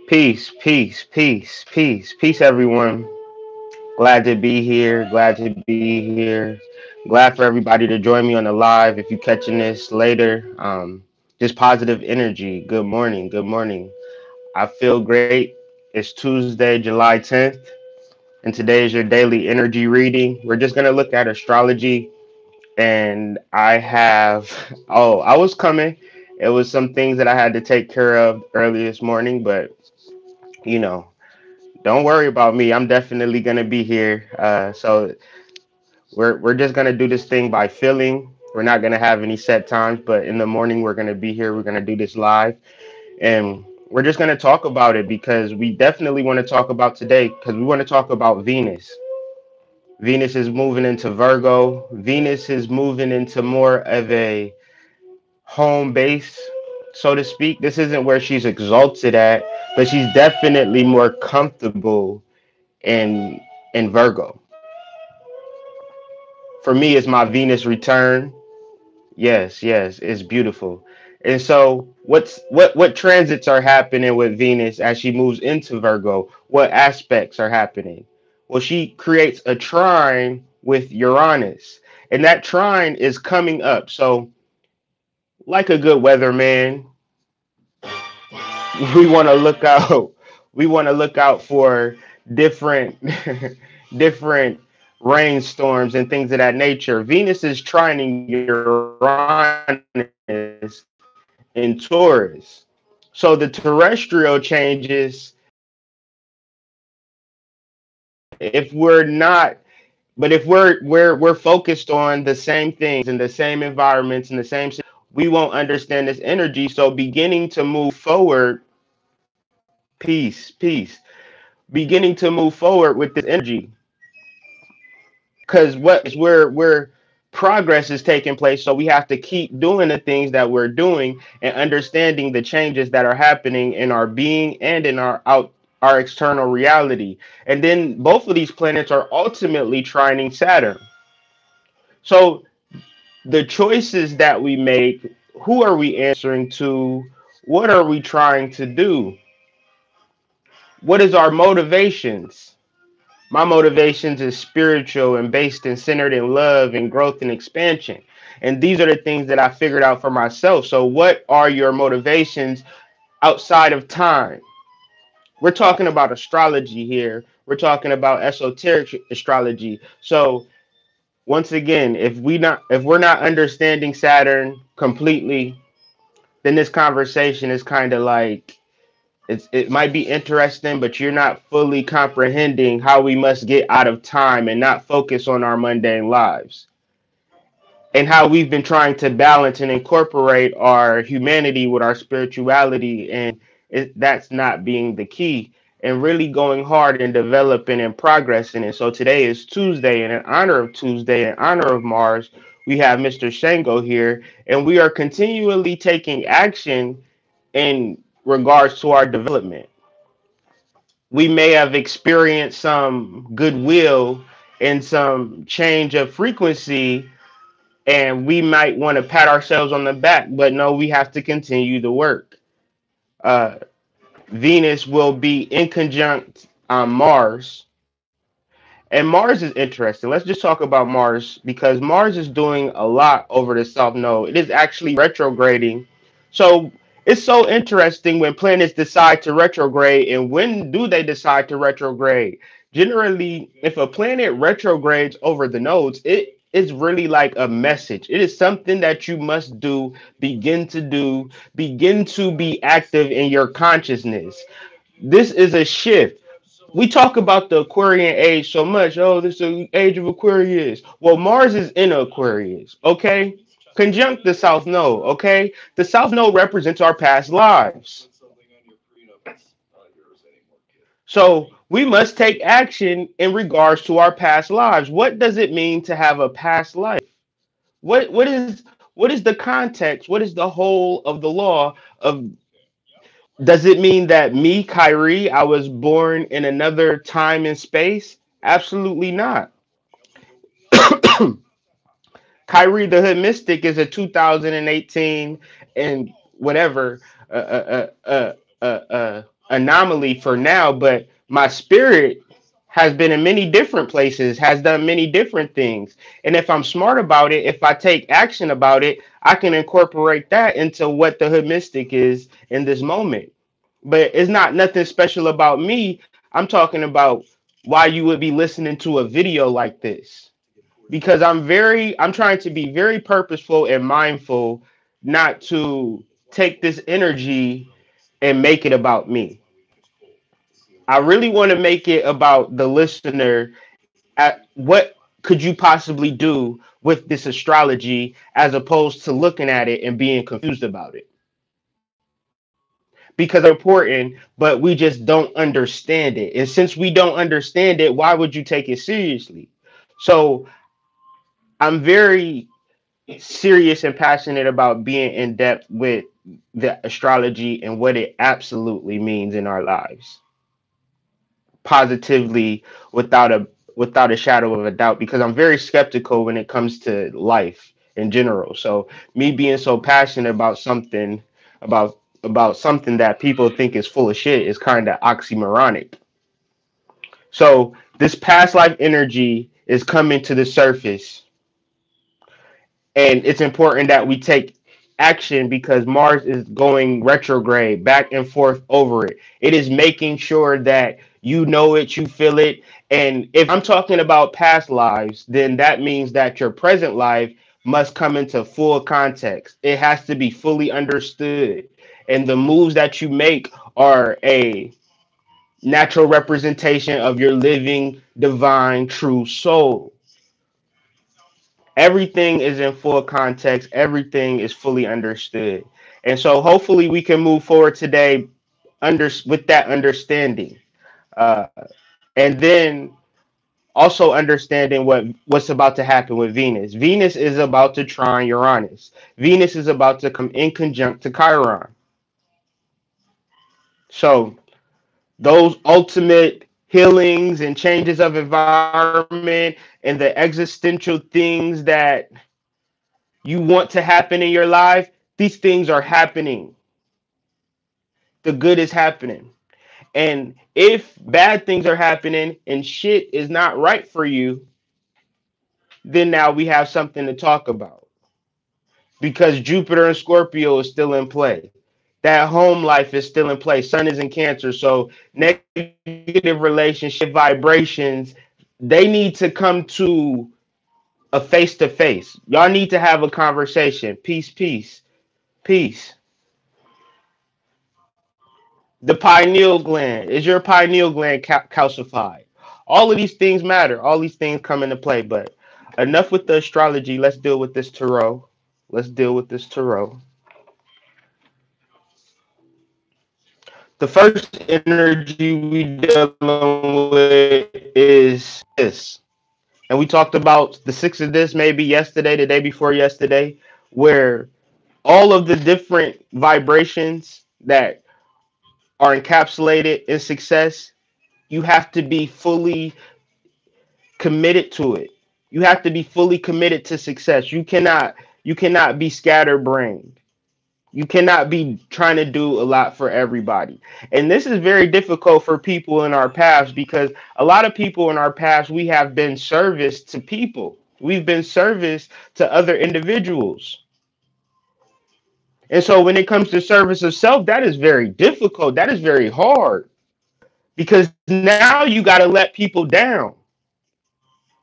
Peace, peace, peace, peace, peace, everyone. Glad to be here. Glad to be here. Glad for everybody to join me on the live. If you're catching this later, just positive energy. Good morning. Good morning. I feel great. It's Tuesday, July 10th, and today is your daily energy reading. We're just going to look at astrology, and I have, oh, I was coming. It was some things that I had to take care of early this morning, but you know, don't worry about me. I'm definitely gonna be here. So we're just gonna do this thing by feeling. We're not gonna have any set times, but in the morning we're gonna be here. We're gonna do this live, and we're just gonna talk about it because we definitely want to talk about today because we want to talk about Venus. Venus is moving into Virgo. Venus is moving into more of a home base, so to speak. This isn't where she's exalted at, but she's definitely more comfortable in Virgo. For me, it's my Venus return. Yes, yes, it's beautiful. And so what transits are happening with Venus as she moves into Virgo? What aspects are happening? Well, she creates a trine with Uranus. And that trine is coming up. So, like a good weatherman, we want to look out we want to look out for different different rainstorms and things of that nature. Venus is trining Uranus in Taurus. So the terrestrial changes, if we're not, but if we're focused on the same things and the same environments and the same, we won't understand this energy. So beginning to move forward, peace, beginning to move forward with this energy, because what is where progress is taking place. So we have to keep doing the things that we're doing and understanding the changes that are happening in our being and in our external reality. And then both of these planets are ultimately trining Saturn. So the choices that we make, who are we answering to? What are we trying to do? What is our motivations? My motivations is spiritual and based and centered in love and growth and expansion. And these are the things that I figured out for myself. So, what are your motivations outside of time? We're talking about astrology here. We're talking about esoteric astrology. So, once again, if we're not understanding Saturn completely, then this conversation is kind of like it might be interesting, but you're not fully comprehending how we must get out of time and not focus on our mundane lives and how we've been trying to balance and incorporate our humanity with our spirituality, and that's not being the key, and really going hard and developing and progressing. And so today is Tuesday, and in honor of Tuesday, in honor of Mars, we have Mr. Shango here, and we are continually taking action in regards to our development. We may have experienced some goodwill and some change of frequency, and we might want to pat ourselves on the back, but no, we have to continue the work. Uh, Venus will be in conjunct on Mars, and Mars is interesting. Let's just talk about Mars because Mars is doing a lot over the South Node. It is actually retrograding. So it's so interesting when planets decide to retrograde, and when do they decide to retrograde? Generally, if a planet retrogrades over the nodes, it is really like a message. It is something that you must do, begin to be active in your consciousness. This is a shift. We talk about the Aquarian age so much. Oh, this is the age of Aquarius. Well, Mars is in Aquarius, okay? Conjunct the South Node, okay? The South Node represents our past lives. So we must take action in regards to our past lives. What does it mean to have a past life? What is the context? What is the whole of the law of, does it mean that me, Kyrie, I was born in another time and space? Absolutely not. Kyrie the Hood Mystic is a 2018 and whatever uh, uh, uh, uh, anomaly for now, but my spirit has been in many different places, has done many different things. And if I'm smart about it, if I take action about it, I can incorporate that into what the hood mystic is in this moment. But it's not nothing special about me. I'm talking about why you would be listening to a video like this. Because I'm trying to be very purposeful and mindful not to take this energy and make it about me. I really want to make it about the listener. At what could you possibly do with this astrology as opposed to looking at it and being confused about it? Because important, but we just don't understand it. And since we don't understand it, why would you take it seriously? So I'm very serious and passionate about being in depth with the astrology and what it absolutely means in our lives, positively, without a shadow of a doubt, because I'm very skeptical when it comes to life in general. So me being so passionate about something that people think is full of shit is kind of oxymoronic. So this past life energy is coming to the surface, and it's important that we take action because Mars is going retrograde back and forth over it. It is making sure that you know it, you feel it. And if I'm talking about past lives, then that means that your present life must come into full context. It has to be fully understood. And the moves that you make are a natural representation of your living, divine, true soul. Everything is in full context, everything is fully understood. And so hopefully we can move forward today with that understanding. Uh, and then also understanding what's about to happen with Venus. Venus is about to trine Uranus. Venus is about to come in conjunct to Chiron. So those ultimate healings and changes of environment and the existential things that you want to happen in your life, these things are happening. The good is happening. And if bad things are happening and shit is not right for you, then now we have something to talk about because Jupiter and Scorpio is still in play. That home life is still in play. Sun is in Cancer. So negative relationship vibrations, they need to come to a face to face. Y'all need to have a conversation. Peace, peace, peace. The pineal gland. Is your pineal gland calcified? All of these things matter. All these things come into play. But enough with the astrology. Let's deal with this tarot. Let's deal with this tarot. The first energy we dealing with is this. And we talked about the six of this maybe yesterday, the day before yesterday, where all of the different vibrations that are encapsulated in success, you have to be fully committed to it. You have to be fully committed to success. You cannot be scatterbrained. You cannot be trying to do a lot for everybody. And this is very difficult for people in our past because a lot of people in our past we have been service to people. We've been service to other individuals. And so when it comes to service of self, that is very difficult. That is very hard because now you got to let people down.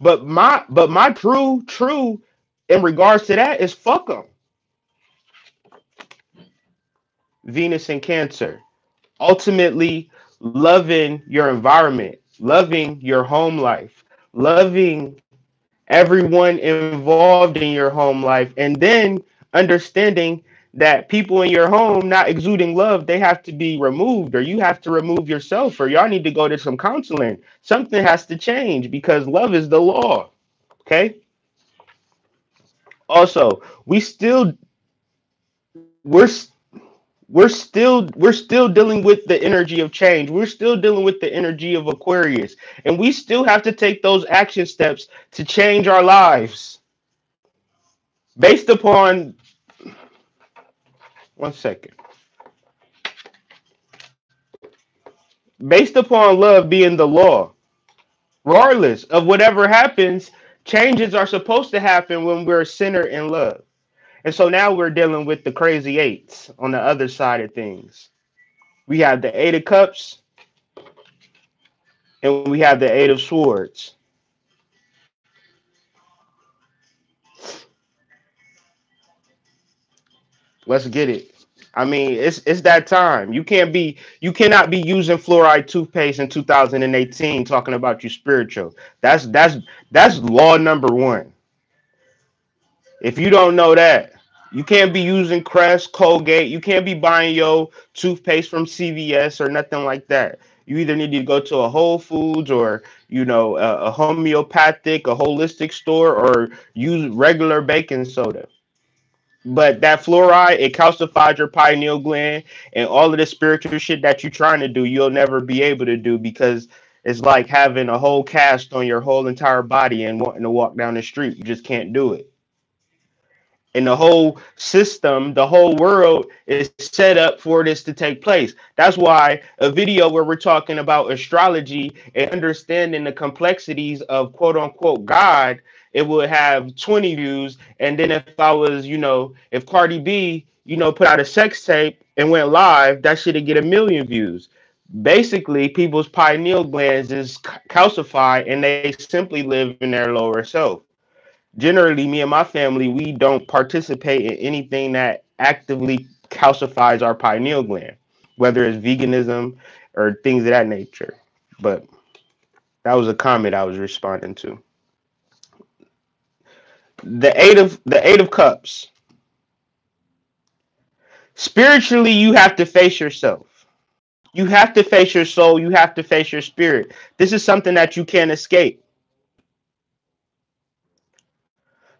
But my true in regards to that is fuck them. Venus and Cancer. Ultimately, loving your environment, loving your home life, loving everyone involved in your home life, and then understanding that people in your home not exuding love, they have to be removed, or you have to remove yourself, or y'all need to go to some counseling. Something has to change because love is the law. Okay. Also, we're we're still dealing with the energy of change. We're still dealing with the energy of Aquarius, and we still have to take those action steps to change our lives based upon, one second. based upon love being the law. Regardless of whatever happens, changes are supposed to happen when we're centered in love. And so now we're dealing with the crazy eights on the other side of things. We have the Eight of Cups and we have the Eight of Swords. Let's get it. I mean, it's that time. You cannot be using fluoride toothpaste in 2018 talking about you spiritual. That's law number one. If you don't know that, you can't be using Crest, Colgate. You can't be buying your toothpaste from CVS or nothing like that. You either need to go to a Whole Foods or a homeopathic, a holistic store, or use regular baking soda. But that fluoride, it calcifies your pineal gland, and all of the spiritual shit that you're trying to do, you'll never be able to do because it's like having a whole cast on your whole entire body and wanting to walk down the street. You just can't do it. And the whole system, the whole world is set up for this to take place. That's why a video where we're talking about astrology and understanding the complexities of quote unquote God, it would have 20 views. And then if I was, if Cardi B, put out a sex tape and went live, that should get 1 million views. Basically, people's pineal glands is calcified and they simply live in their lower self. Generally, me and my family, we don't participate in anything that actively calcifies our pineal gland, whether it's veganism or things of that nature. But that was a comment I was responding to. The eight of cups. Spiritually, you have to face yourself. You have to face your soul. You have to face your spirit. This is something that you can't escape.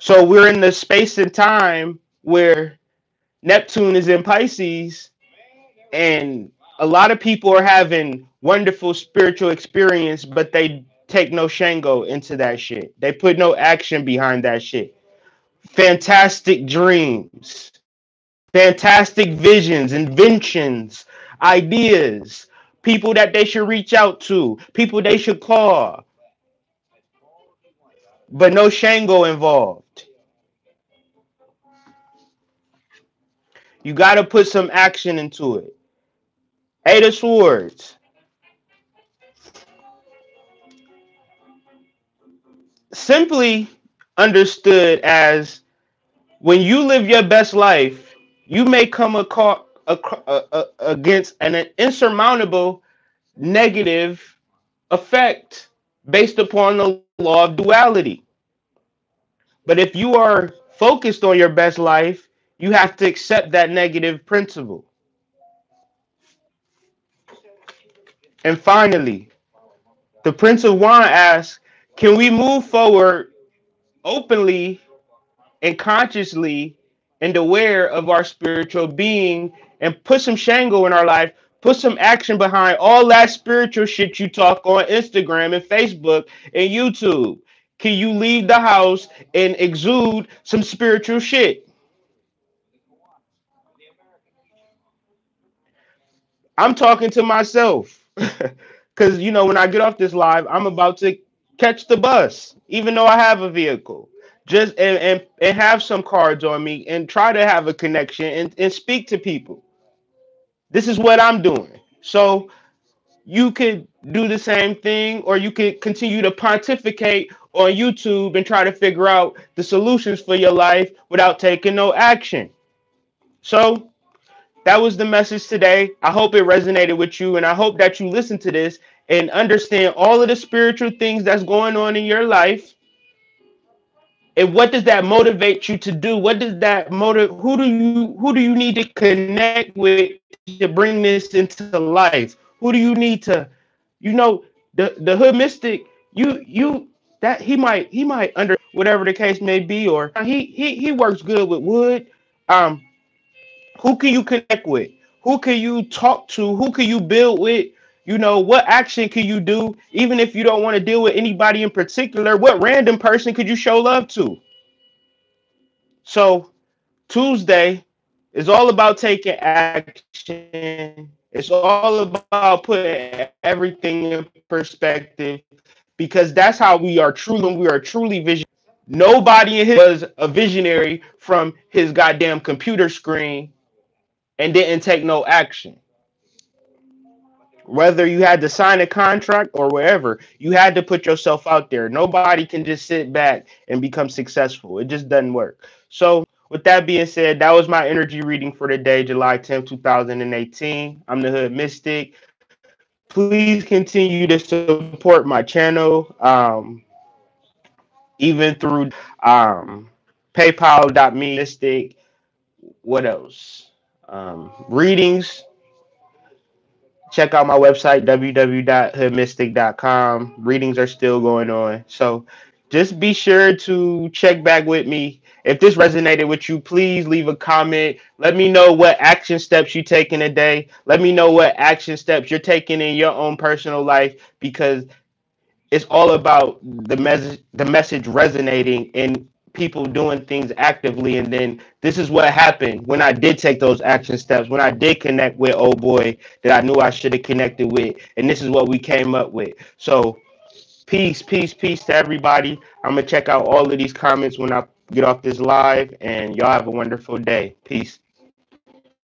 So we're in the space and time where Neptune is in Pisces, and a lot of people are having wonderful spiritual experience, but they take no shango into that shit. They put no action behind that shit. Fantastic dreams, fantastic visions, inventions, ideas, people that they should reach out to, people they should call, but no shango involved. You got to put some action into it. Eight of Swords, simply understood as when you live your best life, you may come against an insurmountable negative effect based upon the law of duality. But if you are focused on your best life, you have to accept that negative principle. And finally, the Prince of Wine asks, can we move forward openly and consciously and aware of our spiritual being and put some shango in our life, put some action behind all that spiritual shit you talk on Instagram and Facebook and YouTube? Can you leave the house and exude some spiritual shit? I'm talking to myself because, when I get off this live, I'm about to catch the bus, even though I have a vehicle. Just and have some cards on me and try to have a connection and speak to people. This is what I'm doing. So you could do the same thing, or you could continue to pontificate on YouTube and try to figure out the solutions for your life without taking no action. So that was the message today. I hope it resonated with you, and I hope that you listen to this and understand all of the spiritual things that's going on in your life. And what does that motivate you to do? What does that motive? Who do you need to connect with to bring this into life? Who do you need to, you know, the hood mystic? You that he might under whatever the case may be, or he works good with wood. Um, who can you connect with? Who can you talk to? Who can you build with? What action can you do? Even if you don't want to deal with anybody in particular, what random person could you show love to? So Tuesday is all about taking action It's all about putting everything in perspective because that's how we are truly, when we are truly visionary. Nobody in his was a visionary from his goddamn computer screen and didn't take no action. Whether you had to sign a contract or wherever, you had to put yourself out there. Nobody can just sit back and become successful. It just doesn't work. So, with that being said, that was my energy reading for the day, July 10th, 2018. I'm the Hood Mystic. Please continue to support my channel, even through paypal.me mystic. What else? Readings. Check out my website, www.hoodmystic.com. Readings are still going on. So just be sure to check back with me. If this resonated with you, please leave a comment. Let me know what action steps you take in a day. Let me know what action steps you're taking in your own personal life because it's all about the message resonating and people doing things actively. And then this is what happened when I did take those action steps, when I did connect with old boy that I knew I should have connected with, and this is what we came up with. So peace, peace, peace to everybody. I'm gonna check out all of these comments when I get off this live, and y'all have a wonderful day. Peace.